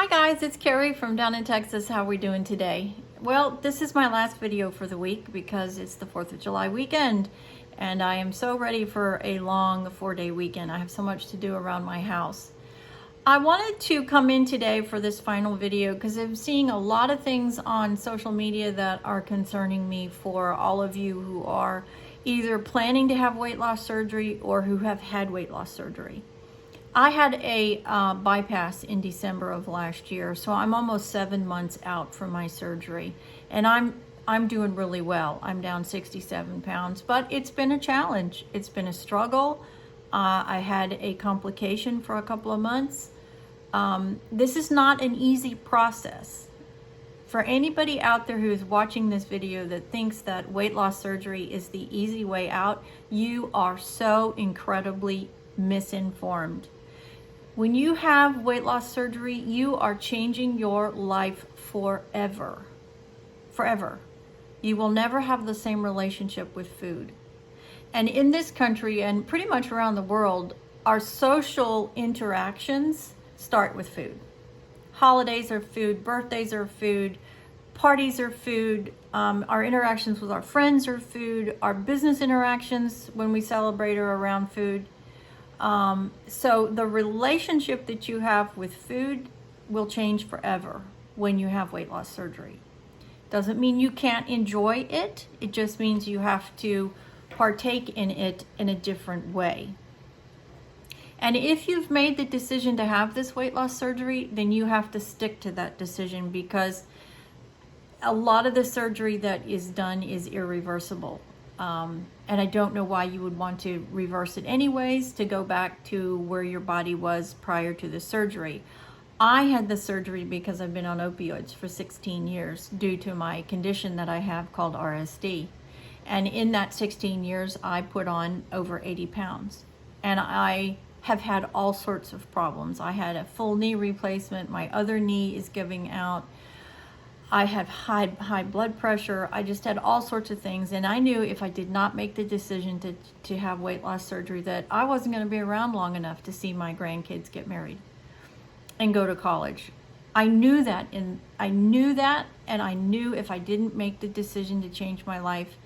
Hi guys, it's Carrie from down in Texas. How are we doing today? Well, this is my last video for the week because it's the 4th of July weekend and I am so ready for a long 4-day weekend. I have so much to do around my house. I wanted to come in today for this final video because I'm seeing a lot of things on social media that are concerning me for all of you who are either planning to have weight loss surgery or who have had weight loss surgery. I had a bypass in December of last year, so I'm almost 7 months out from my surgery, and I'm doing really well. I'm down 67 pounds, but it's been a challenge. It's been a struggle. I had a complication for a couple of months. This is not an easy process. For anybody out there who is watching this video that thinks that weight loss surgery is the easy way out, you are so incredibly misinformed. When you have weight loss surgery, you are changing your life forever. Forever. You will never have the same relationship with food. And in this country and pretty much around the world, our social interactions start with food. Holidays are food, birthdays are food, parties are food, our interactions with our friends are food, our business interactions when we celebrate are around food. So the relationship that you have with food will change forever when you have weight loss surgery. Doesn't mean you can't enjoy it. It just means you have to partake in it in a different way. And if you've made the decision to have this weight loss surgery, then you have to stick to that decision because a lot of the surgery that is done is irreversible. And I don't know why you would want to reverse it anyways, to go back to where your body was prior to the surgery. I had the surgery because I've been on opioids for 16 years due to my condition that I have called RSD. And in that 16 years, I put on over 80 pounds. And I have had all sorts of problems. I had a full knee replacement. My other knee is giving out. I had high blood pressure. I just had all sorts of things. And I knew if I did not make the decision to have weight loss surgery that I wasn't going to be around long enough to see my grandkids get married and go to college. I knew that, and I knew if I didn't make the decision to change my life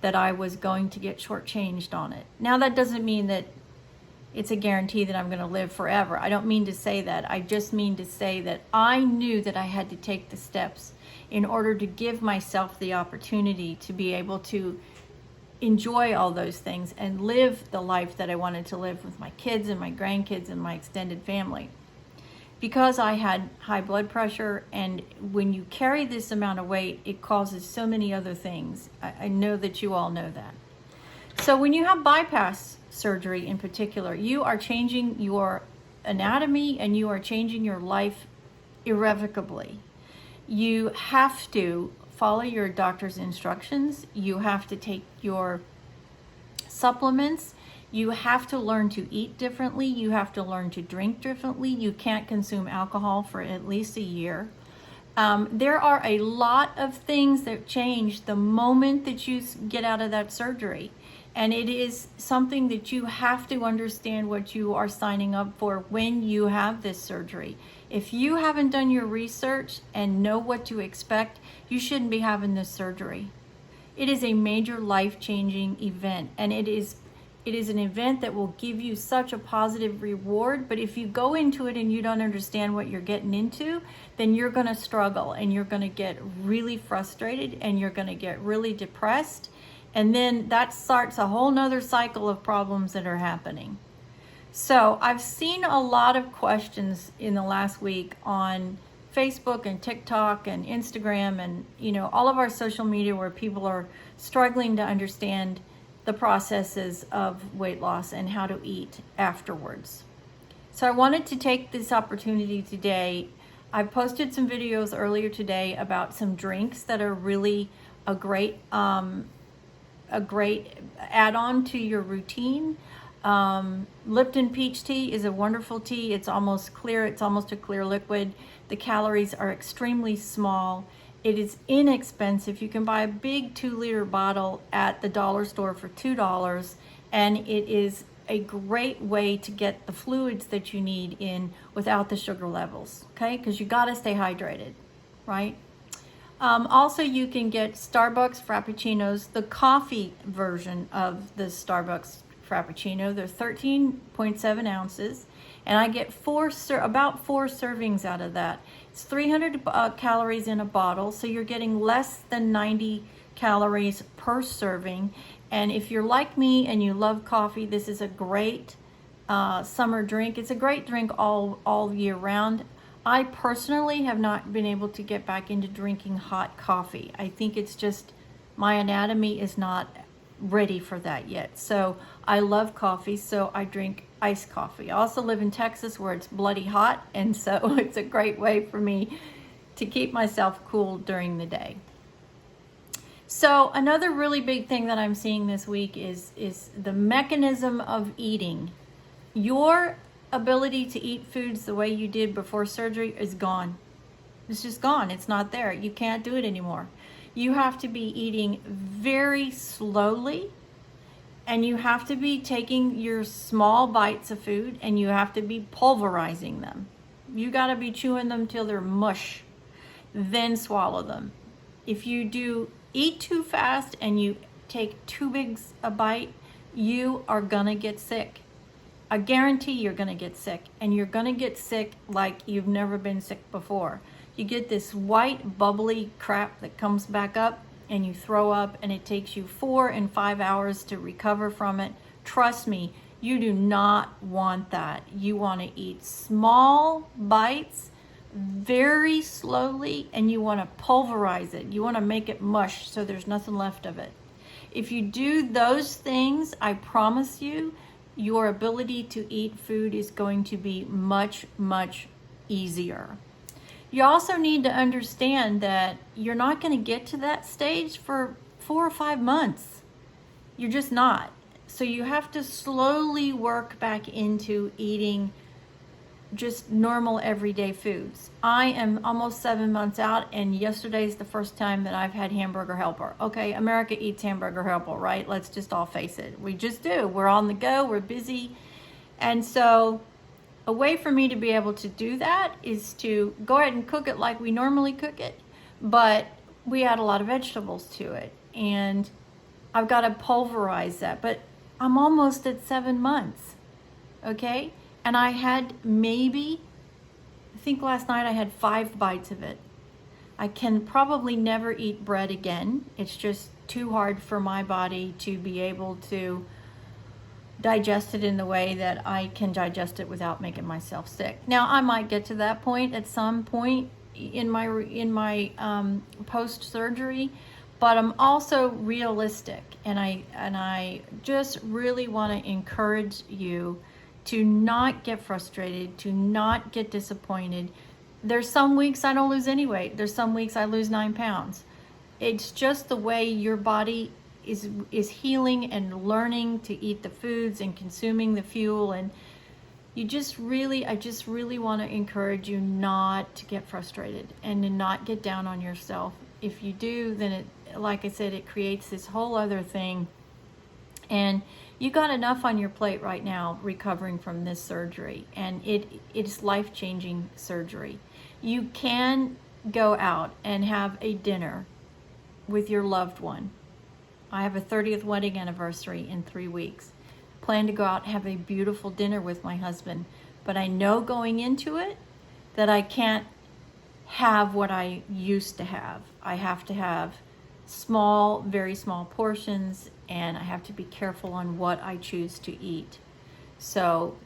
that I was going to get shortchanged on it. Now that doesn't mean that it's a guarantee that I'm going to live forever. I don't mean to say that. I just mean to say that I knew that I had to take the steps in order to give myself the opportunity to be able to enjoy all those things and live the life that I wanted to live with my kids and my grandkids and my extended family. Because I had high blood pressure, and when you carry this amount of weight, it causes so many other things. I know that you all know that. So when you have bypass surgery in particular, you are changing your anatomy and you are changing your life irrevocably. You have to follow your doctor's instructions. You have to take your supplements. You have to learn to eat differently. You have to learn to drink differently. You can't consume alcohol for at least a year. There are a lot of things that change the moment that you get out of that surgery. And it is something that you have to understand what you are signing up for when you have this surgery. If you haven't done your research and know what to expect, you shouldn't be having this surgery. It is a major life-changing event, and it is an event that will give you such a positive reward. But if you go into it and you don't understand what you're getting into, then you're going to struggle and you're going to get really frustrated and you're going to get really depressed. And then that starts a whole nother cycle of problems that are happening. So I've seen a lot of questions in the last week on Facebook and TikTok and Instagram and, all of our social media where people are struggling to understand the processes of weight loss and how to eat afterwards. So I wanted to take this opportunity today. I posted some videos earlier today about some drinks that are really a great add-on to your routine. Lipton peach tea is a wonderful tea. It's almost clear. It's almost a clear liquid. The calories are extremely small. It is inexpensive. You can buy a big 2-liter bottle at the dollar store for $2, and it is a great way to get the fluids that you need in without the sugar levels, okay? Because you got to stay hydrated, right? Also, you can get Starbucks Frappuccinos, the coffee version of the Starbucks Frappuccino. They're 13.7 ounces, and I get about four servings out of that. It's 300 calories in a bottle, so you're getting less than 90 calories per serving. And if you're like me and you love coffee, this is a great summer drink. It's a great drink all year round. I personally have not been able to get back into drinking hot coffee. I think it's just my anatomy is not ready for that yet. So I love coffee, so I drink iced coffee. I also live in Texas where it's bloody hot, and so it's a great way for me to keep myself cool during the day. So another really big thing that I'm seeing this week is the mechanism of eating. Your ability to eat foods the way you did before surgery is gone. It's just gone. It's not there. You can't do it anymore. You have to be eating very slowly, and you have to be taking your small bites of food, and you have to be pulverizing them. You got to be chewing them till they're mush, then swallow them. If you eat too fast and you take too big a bite, you are gonna get sick. I guarantee you're gonna get sick, and you're gonna get sick like you've never been sick before. You get this white bubbly crap that comes back up, and you throw up, and it takes you 4 and 5 hours to recover from it. Trust me, you do not want that. You want to eat small bites very slowly, and you want to pulverize it. You want to make it mush so there's nothing left of it. If you do those things, I promise you, your ability to eat food is going to be much, much easier. You also need to understand that you're not going to get to that stage for 4 or 5 months. You're just not. So you have to slowly work back into eating just normal everyday foods. I am almost 7 months out, and yesterday's the first time that I've had hamburger helper. Okay, America eats hamburger helper, right? Let's just all face it. We just do. We're on the go, we're busy. And so a way for me to be able to do that is to go ahead and cook it like we normally cook it, but we add a lot of vegetables to it, and I've got to pulverize that. But I'm almost at 7 months, okay? And I had I think last night I had 5 bites of it. I can probably never eat bread again. It's just too hard for my body to be able to digest it in the way that I can digest it without making myself sick. Now, I might get to that point at some point in my post-surgery, but I'm also realistic, and I just really want to encourage you to not get frustrated, to not get disappointed. There's some weeks I don't lose any weight. There's some weeks I lose 9 pounds. It's just the way your body is healing and learning to eat the foods and consuming the fuel. And I just really want to encourage you not to get frustrated and to not get down on yourself. If you do, then like I said, it creates this whole other thing. And you got enough on your plate right now recovering from this surgery, and it's life-changing surgery. You can go out and have a dinner with your loved one. I have a 30th wedding anniversary in 3 weeks. Plan to go out and have a beautiful dinner with my husband, but I know going into it that I can't have what I used to have. I have to have small, very small portions, and I have to be careful on what I choose to eat. So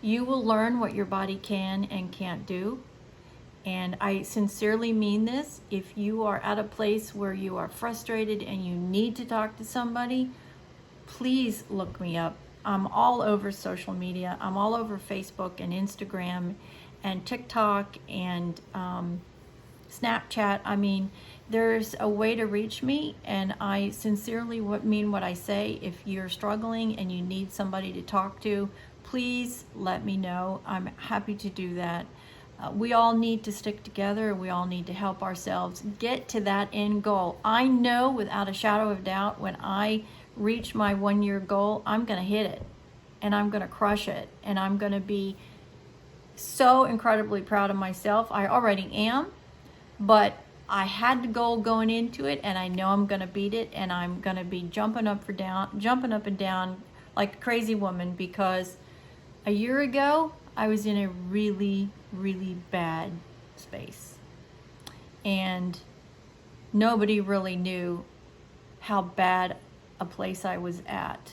you will learn what your body can and can't do. And I sincerely mean this. If you are at a place where you are frustrated and you need to talk to somebody, please look me up. I'm all over social media. I'm all over Facebook and Instagram and TikTok and Snapchat. I mean, there's a way to reach me, and I sincerely mean what I say. If you're struggling and you need somebody to talk to, please let me know. I'm happy to do that. We all need to stick together. We all need to help ourselves get to that end goal. I know without a shadow of doubt, when I reach my 1-year goal, I'm going to hit it. and I'm going to crush it, and I'm going to be so incredibly proud of myself. I already am, but I had the goal going into it, and I know I'm going to beat it, and I'm going to be jumping up and down like a crazy woman, because a year ago I was in a really, really bad space, and nobody really knew how bad a place I was at.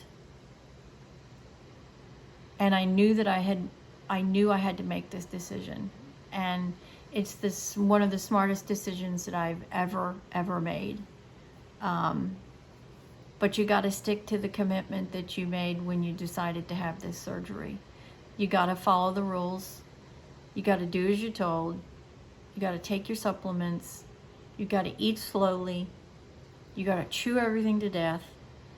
And I knew that I knew I had to make this decision. And it's one of the smartest decisions that I've ever made. But you got to stick to the commitment that you made when you decided to have this surgery. You got to follow the rules. You got to do as you're told. You got to take your supplements. You got to eat slowly. You got to chew everything to death.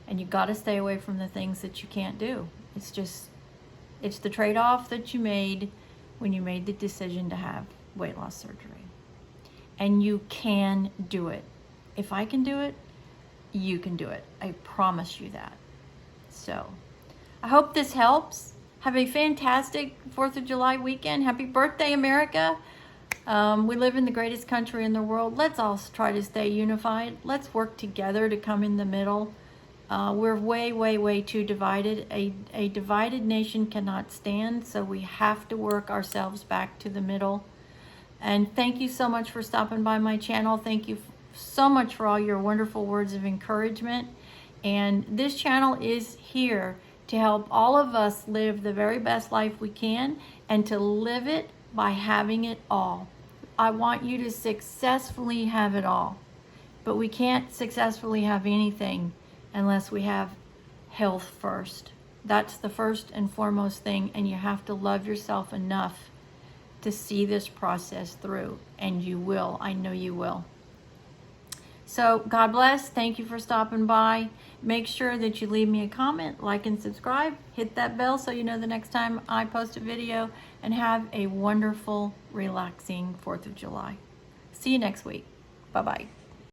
And you got to stay away from the things that you can't do. It's the trade-off that you made when you made the decision to have weight loss surgery. And you can do it. If I can do it, you can do it. I promise you that. So, I hope this helps. Have a fantastic 4th of July weekend. Happy birthday, America. We live in the greatest country in the world. Let's all try to stay unified. Let's work together to come in the middle. We're way too divided. A divided nation cannot stand, so we have to work ourselves back to the middle. And thank you so much for stopping by my channel. Thank you so much for all your wonderful words of encouragement. And this channel is here to help all of us live the very best life we can, and to live it by having it all. I want you to successfully have it all. But we can't successfully have anything unless we have health first. That's the first and foremost thing, and you have to love yourself enough to see this process through, and you will. I know you will. So God bless. Thank you for stopping by. Make sure that you leave me a comment, like and subscribe. Hit that bell so you know the next time I post a video, and have a wonderful, relaxing 4th of July. See you next week. Bye-bye.